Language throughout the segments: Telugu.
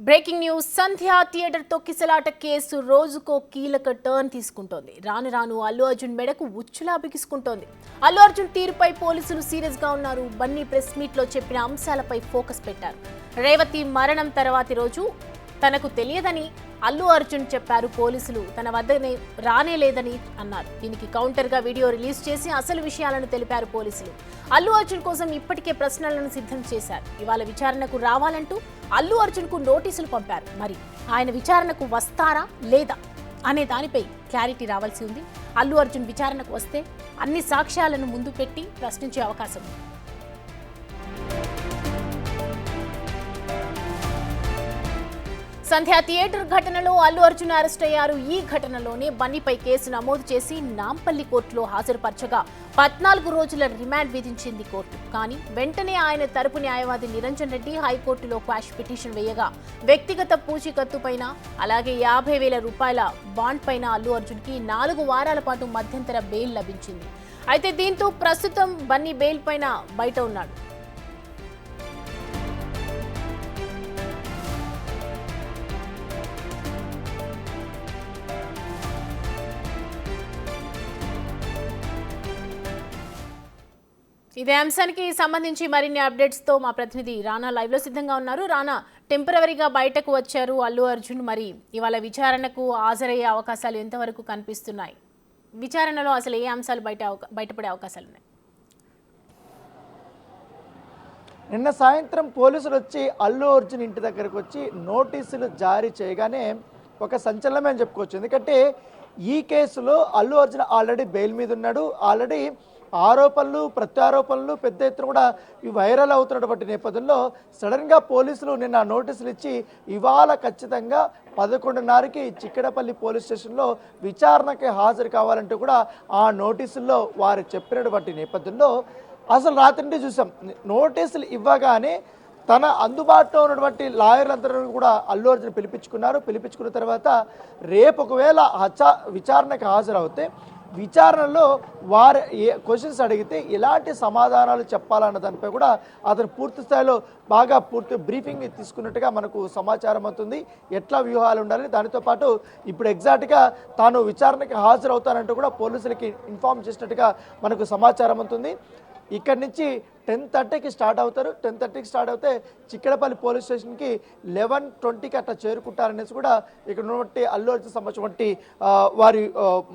బ్రేకింగ్ న్యూస్ సంధ్య థియేటర్ తొక్కిసలాట కేసు రోజుకో కీలక టర్న్ తీసుకుంటోంది. రాను రాను అల్లు అర్జున్ మెడకు ఉచ్చులా బిగుసుకుంటోంది. అల్లు అర్జున్ తీరుపై పోలీసులు సీరియస్ గా ఉన్నారు. బన్నీ ప్రెస్ మీట్ లో చెప్పిన అంశాలపై ఫోకస్ పెట్టారు. రేవతి మరణం తర్వాతి రోజు తనకు తెలియదని అల్లు అర్జున్ చెప్పారు. పోలీసులు తన వద్దనే రానేలేదని అన్నారు. దీనికి కౌంటర్ గా వీడియో రిలీజ్ చేసి అసలు విషయాలను తెలిపారు పోలీసులు. అల్లు అర్జున్ కోసం ఇప్పటికే ప్రశ్నలను సిద్ధం చేశారు. ఇవాళ విచారణకు రావాలంటూ అల్లు అర్జున్ కు నోటీసులు పంపారు. మరి ఆయన విచారణకు వస్తారా లేదా అనే దానిపై క్లారిటీ రావాల్సి ఉంది. అల్లు అర్జున్ విచారణకు వస్తే అన్ని సాక్ష్యాలను ముందు పెట్టి ప్రశ్నించే అవకాశం ఉంది. సంధ్య థియేటర్ ఘటనలో అల్లు అర్జున్ అరెస్ట్ అయ్యారు. ఈ ఘటనలోనే బన్నీపై కేసు నమోదు చేసి నాంపల్లి కోర్టులో హాజరుపరచగా 14 రోజుల రిమాండ్ విధించింది కోర్టు. కానీ వెంటనే ఆయన తరపు న్యాయవాది నిరంజన్ రెడ్డి హైకోర్టులో క్వాష్ పిటిషన్ వేయగా వ్యక్తిగత పూచీకత్తు పైన అలాగే 50,000 రూపాయల బాండ్ పైన అల్లు అర్జున్ కి 4 వారాల పాటు మధ్యంతర బెయిల్ లభించింది. అయితే దీంతో ప్రస్తుతం బన్నీ బెయిల్ పైన బయట ఉన్నాడు. ఇదే అంశానికి సంబంధించి మరిన్ని అప్డేట్స్ తో మా ప్రతినిధి రానా లైవ్ లో సిద్ధంగా ఉన్నారు. రానా, టెంపరవరీగా బయటకు వచ్చారు అల్లు అర్జున్. మరి ఇవాళ విచారణకు హాజరయ్యే అవకాశాలు ఎంతవరకు కనిపిస్తున్నాయి? విచారణలో అసలు ఏ అంశాలు బయటపడే అవకాశాలు ఉన్నాయి? నిన్న సాయంత్రం పోలీసులు వచ్చి అల్లు అర్జున్ ఇంటి దగ్గరకు వచ్చి నోటీసులు జారీ చేయగానే ఒక సంచలనమే అని చెప్పుకోవచ్చు. ఎందుకంటే ఈ కేసులో అల్లు అర్జున్ ఆల్రెడీ బెయిల్ మీద ఉన్నాడు. ఆల్రెడీ ఆరోపణలు ప్రత్యారోపణలు పెద్ద ఎత్తున కూడా వైరల్ అవుతున్నటువంటి నేపథ్యంలో సడన్గా పోలీసులు నిన్న నోటీసులు ఇచ్చి ఇవాళ ఖచ్చితంగా 11:30కి చిక్కడపల్లి పోలీస్ స్టేషన్లో విచారణకి హాజరు కావాలంటూ కూడా ఆ నోటీసుల్లో వారు చెప్పినటువంటి నేపథ్యంలో అసలు రాత్రి చూసాం. నోటీసులు ఇవ్వగానే తన అందుబాటులో ఉన్నటువంటి లాయర్లందరూ కూడా అల్లు అర్జున్ పిలిపించుకున్న తర్వాత రేపు ఒకవేళ విచారణకు హాజరవుతే విచారణలో వారు క్వశ్చన్స్ అడిగితే ఎలాంటి సమాధానాలు చెప్పాలన్న దానిపై కూడా అతను పూర్తి స్థాయిలో పూర్తి బ్రీఫింగ్ తీసుకున్నట్టుగా మనకు సమాచారం అవుతుంది. ఎట్లా వ్యూహాలు ఉండాలి, దానితో పాటు ఇప్పుడు ఎగ్జాక్ట్గా తాను విచారణకి హాజరవుతానంటూ కూడా పోలీసులకి ఇన్ఫార్మ్ చేసినట్టుగా మనకు సమాచారం అవుతుంది. ఇక్కడి నుంచి 10:30కి స్టార్ట్ అవుతారు. 10:30కి స్టార్ట్ అవుతే చిక్కడపల్లి పోలీస్ స్టేషన్కి 11:20కి అట్లా చేరుకుంటారనేసి కూడా ఇక్కడ ఉన్నటువంటి అల్లు అర్జున్ సంబంధించినటువంటి వారి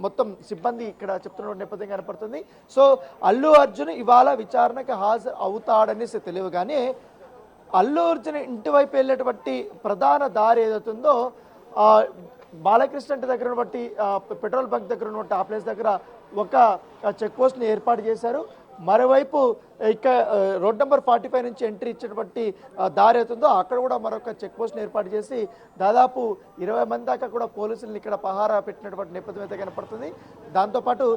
మొత్తం సిబ్బంది ఇక్కడ చెప్తున్న నేపథ్యం కనపడుతుంది. సో అల్లు అర్జున్ ఇవాళ విచారణకి హాజరు అవుతాడనేసి తెలియగానే అల్లు అర్జున్ ఇంటి వైపు వెళ్ళేటువంటి ప్రధాన దారి ఏదవుతుందో బాలకృష్ణ ఇంటి దగ్గర ఉన్నటువంటి పెట్రోల్ బంక్ దగ్గర ఉన్నటువంటి ఆ ప్లేస్ దగ్గర ఒక చెక్ పోస్ట్ని ఏర్పాటు చేశారు. మరోవైపు ఇక రోడ్ నెంబర్ 45 నుంచి ఎంట్రీ ఇచ్చినటువంటి దారి అవుతుందో అక్కడ కూడా మరొక చెక్ పోస్ట్ని ఏర్పాటు చేసి దాదాపు 20 మంది దాకా కూడా పోలీసులను ఇక్కడ పహారా పెట్టినటువంటి నేపథ్యం అయితే కనపడుతుంది. దాంతోపాటు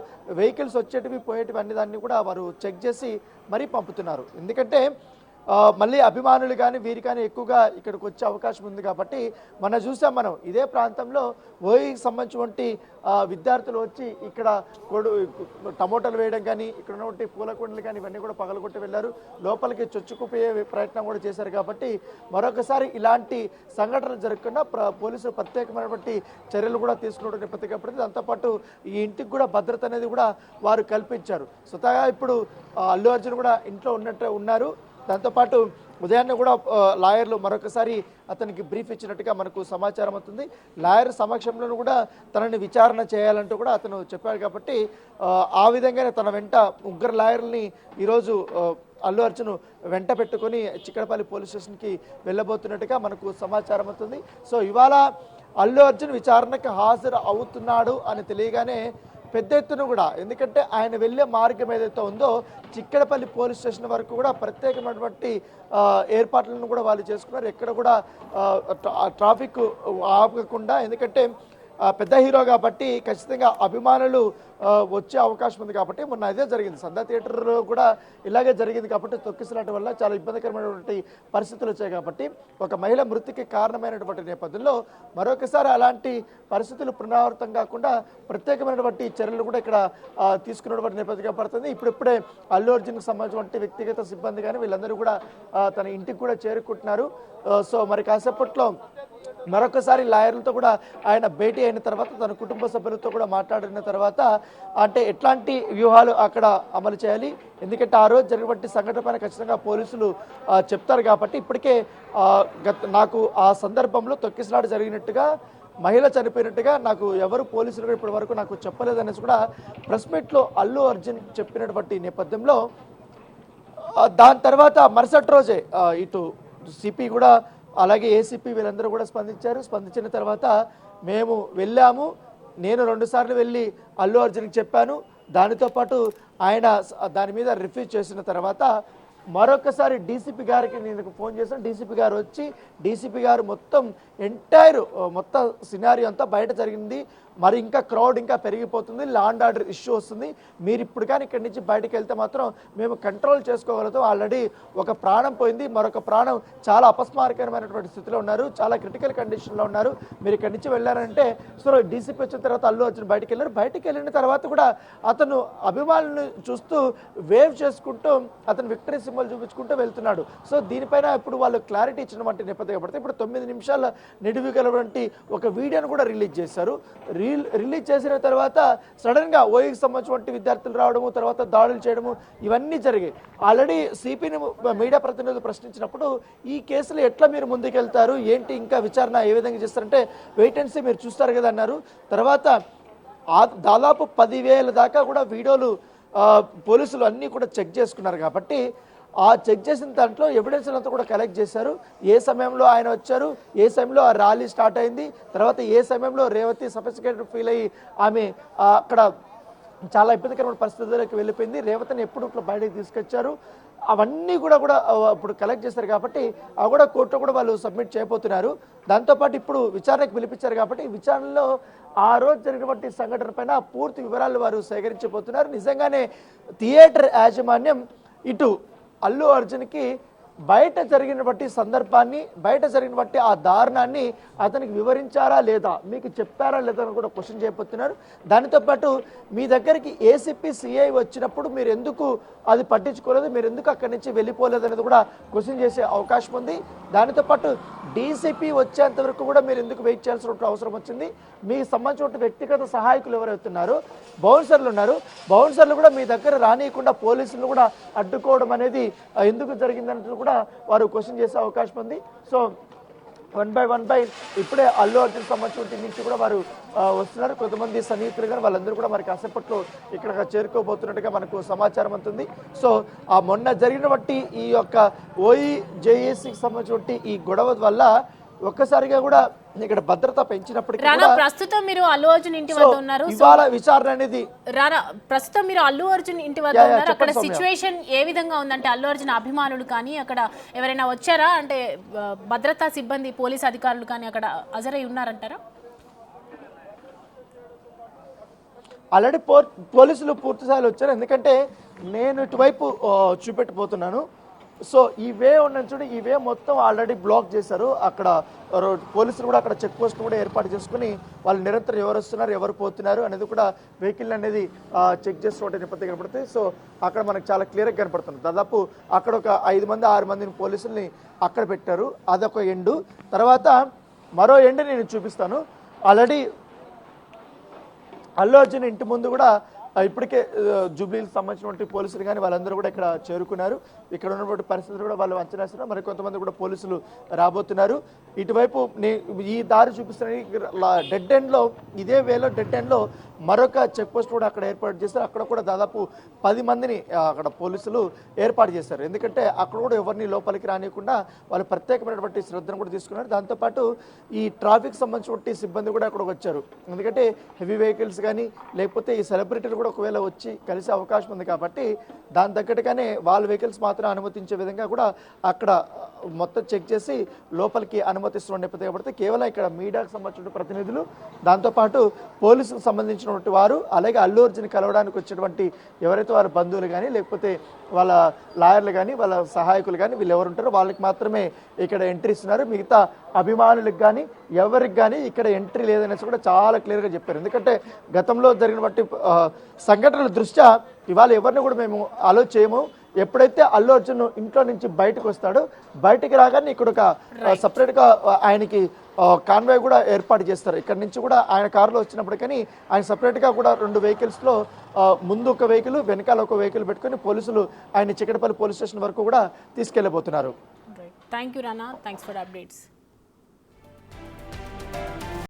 వెహికల్స్ వచ్చేటివి పోయేటివి అన్ని దాన్ని కూడా వారు చెక్ చేసి మరీ పంపుతున్నారు. ఎందుకంటే మళ్ళీ అభిమానులు కానీ వీరి కానీ ఎక్కువగా ఇక్కడికి వచ్చే అవకాశం ఉంది కాబట్టి చూసాం మనం ఇదే ప్రాంతంలో ఓయికి సంబంధించినటువంటి విద్యార్థులు వచ్చి ఇక్కడ టమోటాలు వేయడం కానీ ఇక్కడ ఉన్నటువంటి పూల కుండలు కానీ ఇవన్నీ కూడా పగలగొట్టి వెళ్ళారు. లోపలికి చొచ్చుకుపోయే ప్రయత్నం కూడా చేశారు. కాబట్టి మరొకసారి ఇలాంటి సంఘటనలు జరగకుండా పోలీసులు ప్రత్యేకమైనటువంటి చర్యలు కూడా తీసుకున్న నేపథ్యం కాబట్టి దాంతోపాటు ఈ ఇంటికి కూడా భద్రత అనేది కూడా వారు కల్పించారు. స్వతహాగా ఇప్పుడు అల్లు అర్జున్ కూడా ఇంట్లో ఉన్నారు. దాంతోపాటు ఉదయాన్నే కూడా లాయర్లు మరొకసారి అతనికి బ్రీఫ్ ఇచ్చినట్టుగా మనకు సమాచారం అవుతుంది. లాయర్ సమక్షంలో కూడా తనని విచారణ చేయాలంటూ కూడా అతను చెప్పాడు. కాబట్టి ఆ విధంగానే తన వెంట 3 లాయర్లని ఈరోజు అల్లు అర్జున్ వెంట పెట్టుకొని చిక్కడపల్లి పోలీస్ స్టేషన్కి వెళ్ళబోతున్నట్టుగా మనకు సమాచారం అవుతుంది. సో ఇవాళ అల్లు అర్జున్ విచారణకు హాజరు అవుతున్నాడు అని తెలియగానే పెద్ద ఎత్తున కూడా, ఎందుకంటే ఆయన వెళ్ళే మార్గం ఏదైతే ఉందో చిక్కడపల్లి పోలీస్ స్టేషన్ వరకు కూడా ప్రత్యేకమైనటువంటి ఏర్పాట్లను కూడా వాళ్ళు చేసుకున్నారు. ఎక్కడ కూడా ట్రాఫిక్ ఆపకుండా, ఎందుకంటే పెద్ద హీరో కాబట్టి ఖచ్చితంగా అభిమానులు వచ్చే అవకాశం ఉంది. కాబట్టి మొన్న అదే జరిగింది, సంధ్య థియేటర్లో కూడా ఇలాగే జరిగింది. కాబట్టి తొక్కిసలాట వల్ల చాలా ఇబ్బందికరమైనటువంటి పరిస్థితులు వచ్చాయి. కాబట్టి ఒక మహిళ మృతికి కారణమైనటువంటి నేపథ్యంలో మరొకసారి అలాంటి పరిస్థితులు పునరావృతం కాకుండా ప్రత్యేకమైనటువంటి చర్యలు కూడా ఇక్కడ తీసుకున్నటువంటి నేపథ్యంగా పడుతుంది. ఇప్పుడిప్పుడే అల్లు అర్జున్కి సంబంధించినటువంటి వ్యక్తిగత సిబ్బంది కానీ వీళ్ళందరూ కూడా తన ఇంటికి కూడా చేరుకుంటున్నారు. సో మరి కాసేపట్లో మరొకసారి లాయర్లతో కూడా ఆయన భేటీ అయిన తర్వాత తన కుటుంబ సభ్యులతో కూడా మాట్లాడిన తర్వాత అంటే ఎట్లాంటి వ్యూహాలు అక్కడ అమలు చేయాలి, ఎందుకంటే ఆ రోజు జరిగినటువంటి సంఘటన పైన ఖచ్చితంగా పోలీసులు చెప్తారు కాబట్టి ఇప్పటికే నాకు ఆ సందర్భంలో తొక్కిసలాట జరిగినట్టుగా మహిళ చనిపోయినట్టుగా నాకు ఎవరు పోలీసులు కూడా ఇప్పటి వరకు నాకు చెప్పలేదనేసి కూడా ప్రెస్ మీట్లో అల్లు అర్జున్ చెప్పినటువంటి నేపథ్యంలో దాని తర్వాత మరుసటి రోజే ఇటు సిపి కూడా అలాగే ఏసీపీ వీళ్ళందరూ కూడా స్పందించారు. స్పందించిన తర్వాత మేము వెళ్ళాము, నేను 2 సార్లు వెళ్ళి అల్లు అర్జున్కి చెప్పాను, దానితో పాటు ఆయన దాని మీద రిఫ్యూజ్ చేసిన తర్వాత మరొకసారి డీసీపీ గారికి నేను ఫోన్ చేశాను. డీసీపీ గారు వచ్చి డీసీపీ గారు మొత్తం మొత్తం సినారీ అంతా బయట జరిగింది, మరి ఇంకా క్రౌడ్ ఇంకా పెరిగిపోతుంది, లా అండ్ ఆర్డర్ ఇష్యూ వస్తుంది, మీరు ఇప్పుడు కానీ ఇక్కడి నుంచి బయటకు వెళ్తే మాత్రం మేము కంట్రోల్ చేసుకోగలుగుతాం, ఆల్రెడీ ఒక ప్రాణం పోయింది, మరొక ప్రాణం చాలా అపస్మారకరమైనటువంటి స్థితిలో ఉన్నారు, చాలా క్రిటికల్ కండిషన్లో ఉన్నారు, మీరు ఇక్కడి నుంచి వెళ్ళారంటే సో డీసీపీ వచ్చిన తర్వాత అల్లు అర్జున్ బయటకు వెళ్ళారు. బయటకు వెళ్ళిన తర్వాత కూడా అతను అభిమానులను చూస్తూ వేవ్ చేసుకుంటూ అతను విక్టరీ సింబల్ చూపించుకుంటూ వెళ్తున్నాడు. సో దీనిపైన ఇప్పుడు వాళ్ళు క్లారిటీ ఇచ్చినటువంటి నేపథ్యం పడితే ఇప్పుడు 9 నిమిషాల నిడివి గలవంటి ఒక వీడియోను కూడా రిలీజ్ చేశారు. రిలీజ్ చేసిన తర్వాత సడన్గా ఓయికి సంబంధించిన విద్యార్థులు రావడము, తర్వాత దాడులు చేయడము ఇవన్నీ జరిగాయి. ఆల్రెడీ సిపిని మీడియా ప్రతినిధులు ప్రశ్నించినప్పుడు ఈ కేసులో ఎట్లా మీరు ముందుకెళ్తారు, ఏంటి ఇంకా విచారణ ఏ విధంగా చేస్తారంటే వెయిట్ అండ్ సీ, మీరు చూస్తారు కదా అన్నారు. తర్వాత దాదాపు 10,000 దాకా కూడా వీడియోలు పోలీసులు అన్నీ కూడా చెక్ చేసుకున్నారు కాబట్టి ఆ చెక్ చేసిన దాంట్లో ఎవిడెన్స్ అంతా కూడా కలెక్ట్ చేశారు. ఏ సమయంలో ఆయన వచ్చారు, ఏ సమయంలో ఆ ర్యాలీ స్టార్ట్ అయింది, తర్వాత ఏ సమయంలో రేవతి సఫిస్టికేటెడ్ ఫీల్ అయ్యి ఆమె అక్కడ చాలా ఇబ్బందికరమైన పరిస్థితుల్లోకి వెళ్ళిపోయింది, రేవతిని ఎప్పుడు బయటకు తీసుకొచ్చారు, అవన్నీ కూడా ఇప్పుడు కలెక్ట్ చేశారు కాబట్టి అవి కూడా కోర్టులో కూడా వాళ్ళు సబ్మిట్ చేయబోతున్నారు. దాంతోపాటు ఇప్పుడు విచారణకు పిలిపించారు కాబట్టి విచారణలో ఆ రోజు జరిగినటువంటి సంఘటన పైన పూర్తి వివరాలు వారు సేకరించబోతున్నారు. నిజంగానే థియేటర్ యాజమాన్యం ఇటు అల్లు అర్జున్కి బయట జరిగినటువంటి సందర్భాన్ని, బయట జరిగినటువంటి ఆ దారుణాన్ని అతనికి వివరించారా లేదా, మీకు చెప్పారా లేదా అని కూడా క్వశ్చన్ చేయబోతున్నారు. దానితో పాటు మీ దగ్గరికి ఏసీపీ సిఐ వచ్చినప్పుడు మీరు ఎందుకు అది పట్టించుకోలేదు, మీరు ఎందుకు అక్కడి నుంచి వెళ్ళిపోలేదు అనేది కూడా క్వశ్చన్ చేసే అవకాశం ఉంది. దానితో పాటు డీసీపీ వచ్చేంత వరకు కూడా మీరు ఎందుకు వెయిట్ చేయాల్సిన అవసరం వచ్చింది, మీకు సంబంధించిన వ్యక్తిగత సహాయకులు ఎవరైతున్నారో బౌన్సర్లు ఉన్నారు, బౌన్సర్లు కూడా మీ దగ్గర రానియకుండా పోలీసులు కూడా అడ్డుకోవడం అనేది ఎందుకు జరిగిందన్నట్టు కూడా వారు క్వశ్చన్ చేసే అవకాశం ఉంది. సో వన్ బై ఇప్పుడే అల్లు అర్జున్ సంబంధించిన నుంచి కూడా వారు వస్తున్నారు. కొంతమంది సన్నిహితులు కానీ వాళ్ళందరూ కూడా మరి కాసేపట్లో ఇక్కడ చేరుకోబోతున్నట్టుగా మనకు సమాచారం అవుతుంది. సో ఆ మొన్న జరిగినటువంటి ఈ యొక్క OE-JACకి సంబంధించిన ఈ గొడవ వల్ల ఒక్కసారిగా కూడా ఇక్కడ భద్రత పెంచినప్పటికీ ప్రస్తుతం మీరు అల్లు అర్జున్ ఇంటి వద్ద ఉన్నారు, ఇవాళ విచారణ అనేది ప్రస్తుతం మీరు అల్లు అర్జున్ ఇంటి వద్ద ఉన్నారు. అక్కడ సిచ్యువేషన్ ఏ విధంగా ఉందంటే అల్లు అర్జున్ అభిమానులు కానీ అక్కడ ఎవరైనా వచ్చారా, అంటే భద్రతా సిబ్బంది పోలీస్ అధికారులు కానీ అక్కడ హాజరై ఉన్నారంటారా? ఆల్రెడీ పోలీసులు పూర్తి స్థాయిలో వచ్చారు, ఎందుకంటే నేను ఇటువైపు చూపెట్టిపోతున్నాను. సో ఈ వే ఉన్న చూడండి, ఈ వే మొత్తం ఆల్రెడీ బ్లాక్ చేశారు. అక్కడ పోలీసులు కూడా అక్కడ చెక్ పోస్ట్ కూడా ఏర్పాటు చేసుకుని వాళ్ళు నిరంతరం ఎవరు వస్తున్నారు, ఎవరు పోతున్నారు అనేది కూడా వెహికల్ అనేది చెక్ చేస్తున్న నేపథ్యం కనపడుతుంది. సో అక్కడ మనకు చాలా క్లియర్గా కనపడుతుంది. దాదాపు అక్కడ ఒక 5 మంది 6 మందిని పోలీసుల్ని అక్కడ పెట్టారు. అదొక ఎండు. తర్వాత మరో ఎండు నేను చూపిస్తాను. ఆల్రెడీ అల్లు అర్జున్ ఇంటి ముందు కూడా ఇప్పటికే జూబ్లీకి సంబంధించినటువంటి పోలీసులు కానీ వాళ్ళందరూ కూడా ఇక్కడ చేరుకున్నారు. ఇక్కడ ఉన్నటువంటి పరిస్థితులు కూడా వాళ్ళు అంచనా వేస్తున్నారు. మరి కొంతమంది కూడా పోలీసులు రాబోతున్నారు. ఇటువైపు ఈ దారి చూపిస్తున్న డెడ్ ఎండ్లో, ఇదే వేలో డెడ్ ఎండ్లో మరొక చెక్ పోస్ట్ కూడా అక్కడ ఏర్పాటు చేస్తారు. అక్కడ కూడా దాదాపు 10 మందిని అక్కడ పోలీసులు ఏర్పాటు చేశారు. ఎందుకంటే అక్కడ కూడా ఎవరిని లోపలికి రానియకుండా వాళ్ళు ప్రత్యేకమైనటువంటి శ్రద్ధను కూడా తీసుకున్నారు. దాంతోపాటు ఈ ట్రాఫిక్ సంబంధించిన సిబ్బంది కూడా అక్కడ వచ్చారు. ఎందుకంటే హెవీ వెహికల్స్ కానీ లేకపోతే ఈ సెలబ్రిటీలు కూడా ఒకవేళ వచ్చి కలిసే అవకాశం ఉంది కాబట్టి దాని తగ్గట్టుగానే వాళ్ళ వెహికల్స్ మాత్రం అనుమతించే విధంగా కూడా అక్కడ మొత్తం చెక్ చేసి లోపలికి అనుమతిస్తున్న నేపథ్యం కాబట్టి కేవలం ఇక్కడ మీడియాకు సంబంధించిన ప్రతినిధులు, దాంతోపాటు పోలీసులకు సంబంధించినటువంటి వారు, అలాగే అల్లు అర్జున్ కలవడానికి వచ్చేటువంటి ఎవరైతే వారి బంధువులు కానీ లేకపోతే వాళ్ళ లాయర్లు కానీ వాళ్ళ సహాయకులు కానీ వీళ్ళు ఎవరు ఉంటారో వాళ్ళకి మాత్రమే ఇక్కడ ఎంట్రీ ఇస్తున్నారు. మిగతా అభిమానులకు కానీ ఎవరికి కానీ ఇక్కడ ఎంట్రీ లేదనేసి కూడా చాలా క్లియర్గా చెప్పారు. ఎందుకంటే గతంలో జరిగినటువంటి సంఘటనల దృష్ట్యా ఇవాళ ఎవరిని కూడా మేము అలో చేయము, ఎప్పుడైతే అల్లు అర్జున్ ఇంట్లో నుంచి బయటకు వస్తాడో బయటికి రాగానే ఇక్కడ ఒక సపరేట్గా ఆయనకి కాన్వాయ్ కూడా ఏర్పాటు చేస్తారు. ఇక్కడ నుంచి కూడా ఆయన కారులో వచ్చినప్పటికీ ఆయన సపరేట్గా కూడా 2 వెహికల్స్లో ముందు ఒక వెహికల్ వెనకాల ఒక వెహికల్ పెట్టుకొని పోలీసులు ఆయన చిక్కడపల్లి పోలీస్ స్టేషన్ వరకు కూడా తీసుకెళ్ళబోతున్నారు. Thank you Rana, thanks for updates.